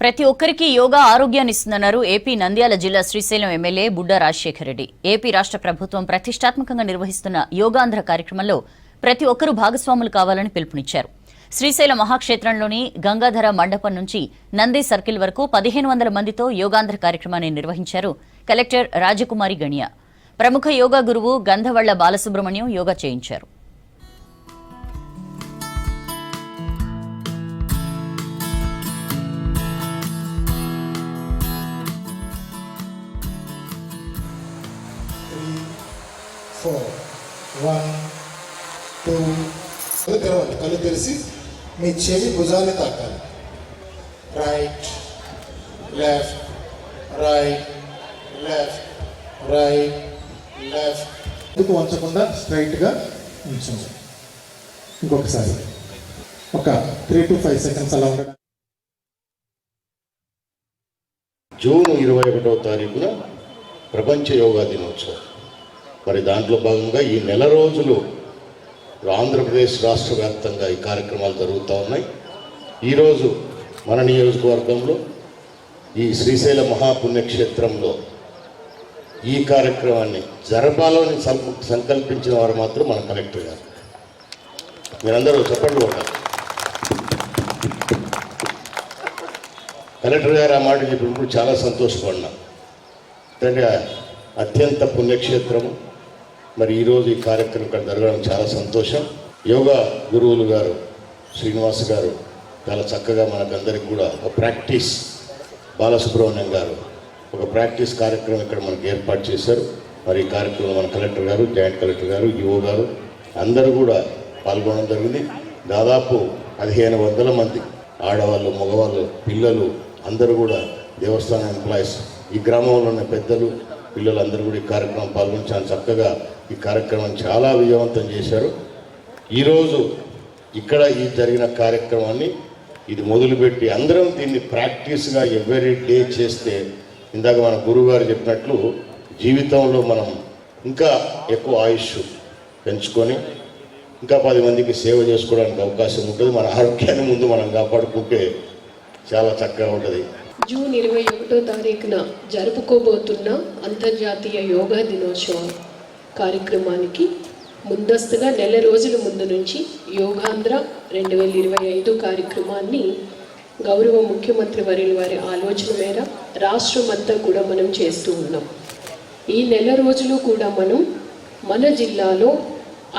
ప్రతి ఒక్కరికి యోగా ఆరోగ్యాన్ని ఇస్తుందన్నారు ఏపీ నంద్యాల జిల్లా శ్రీశైలం ఎమ్మెల్యే బుడ్డా రాజశేఖర్ రెడ్డి. ఏపీ రాష్ట్ర ప్రభుత్వం ప్రతిష్టాత్మకంగా నిర్వహిస్తున్న యోగాంధ్ర కార్యక్రమంలో ప్రతి ఒక్కరూ భాగస్వాములు కావాలని పిలుపునిచ్చారు. శ్రీశైలం మహాక్షేత్రంలోని గంగాధర మండపం నుంచి నంది సర్కిల్ వరకు 1500 మందితో యోగాంధ్ర కార్యక్రమాన్ని నిర్వహించారు కలెక్టర్ రాజకుమారి గణియా. ప్రముఖ యోగా గురువు గంధవళ్ల బాలసుబ్రహ్మణ్యం యోగా చేయించారు. కళ్ళు తెరిచి మీ చెవి భుజాన్ని తాకాలి. Right left right left right left. ఎందుకు వంచకుండా స్ట్రైట్గా ఉంచండి. ఇంకొకసారి ఒక 3 to 5 seconds అలా ఉండడం. జూన్ 21వ తారీఖున ప్రపంచ యోగా దినోత్సవం. మరి దాంట్లో భాగంగా ఈ నెల రోజులు ఆంధ్రప్రదేశ్ రాష్ట్ర వ్యాప్తంగా ఈ కార్యక్రమాలు జరుగుతూ ఉన్నాయి. ఈరోజు మన నియోజకవర్గంలో ఈ శ్రీశైల మహాపుణ్యక్షేత్రంలో ఈ కార్యక్రమాన్ని జరపాలని సంకల్పించిన వారు మాత్రం మన కలెక్టర్ గారు. మీరందరూ చెప్పండి. కొట్టాలి. కలెక్టర్ గారు ఆ మాట చెప్పినప్పుడు చాలా సంతోషపడినా. ఎందుకంటే అత్యంత పుణ్యక్షేత్రము. మరి ఈరోజు ఈ కార్యక్రమం ఇక్కడ జరగడం చాలా సంతోషం. యోగా గురువులు గారు శ్రీనివాస్ గారు చాలా చక్కగా మనకందరికి కూడా ఒక ప్రాక్టీస్, బాలసుబ్రహ్మణ్యం గారు ఒక ప్రాక్టీస్ కార్యక్రమం ఇక్కడ మనకు ఏర్పాటు చేశారు. మరి ఈ కార్యక్రమంలో మన కలెక్టర్ గారు, జాయింట్ కలెక్టర్ గారు, యువ గారు అందరూ కూడా పాల్గొనడం జరిగింది. దాదాపు 1500 మంది ఆడవాళ్ళు, మగవాళ్ళు, పిల్లలు అందరూ కూడా దేవస్థానం ఎంప్లాయీస్, ఈ గ్రామంలో ఉన్న పెద్దలు, పిల్లలందరూ కూడా ఈ కార్యక్రమం పాల్గొని చాలా చక్కగా ఈ కార్యక్రమాన్ని చాలా విజయవంతం చేశారు. ఈరోజు ఇక్కడ ఈ జరిగిన కార్యక్రమాన్ని ఇది మొదలుపెట్టి అందరం దీన్ని ప్రాక్టీస్గా ఎవ్రీ డే చేస్తే, ఇందాక మన గురువు గారు చెప్పినట్లు జీవితంలో మనం ఇంకా ఎక్కువ ఆయుష్ పెంచుకొని ఇంకా 10 మందికి సేవ చేసుకోవడానికి అవకాశం ఉంటుంది. మన ఆరోగ్యాన్ని ముందు మనం కాపాడుకుంటే చాలా చక్కగా ఉంటుంది. జూన్ 21వ తారీఖున జరుపుకోబోతున్న అంతర్జాతీయ యోగా దినోత్సవం కార్యక్రమానికి ముందస్తుగా నెల రోజుల ముందు నుంచి యోగాంధ్ర 2025 కార్యక్రమాన్ని గౌరవ ముఖ్యమంత్రి వర్యుల వారి ఆలోచన మేర రాష్ట్రమంతా కూడా మనం చేస్తూ ఉన్నాం. ఈ నెల రోజులు కూడా మనం మన జిల్లాలో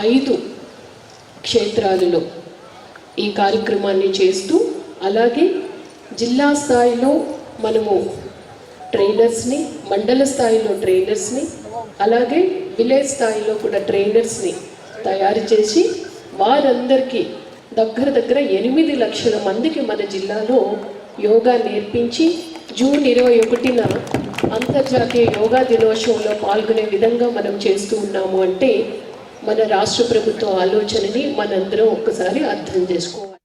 5 క్షేత్రాలలో ఈ కార్యక్రమాన్ని చేస్తూ, అలాగే జిల్లా స్థాయిలో మనము ట్రైనర్స్ని, మండల స్థాయిలో ట్రైనర్స్ని, అలాగే విలేజ్ స్థాయిలో కూడా ట్రైనర్స్ని తయారు చేసి వారందరికీ దగ్గర 8 లక్షల మందికి మన జిల్లాలో యోగా నేర్పించి జూన్ 21న అంతర్జాతీయ యోగా దినోత్సవంలో పాల్గొనే విధంగా మనం చేస్తూ ఉన్నాము. అంటే మన రాష్ట్ర ప్రభుత్వ ఆలోచనని మనందరం ఒక్కసారి అర్థం చేసుకోవాలి.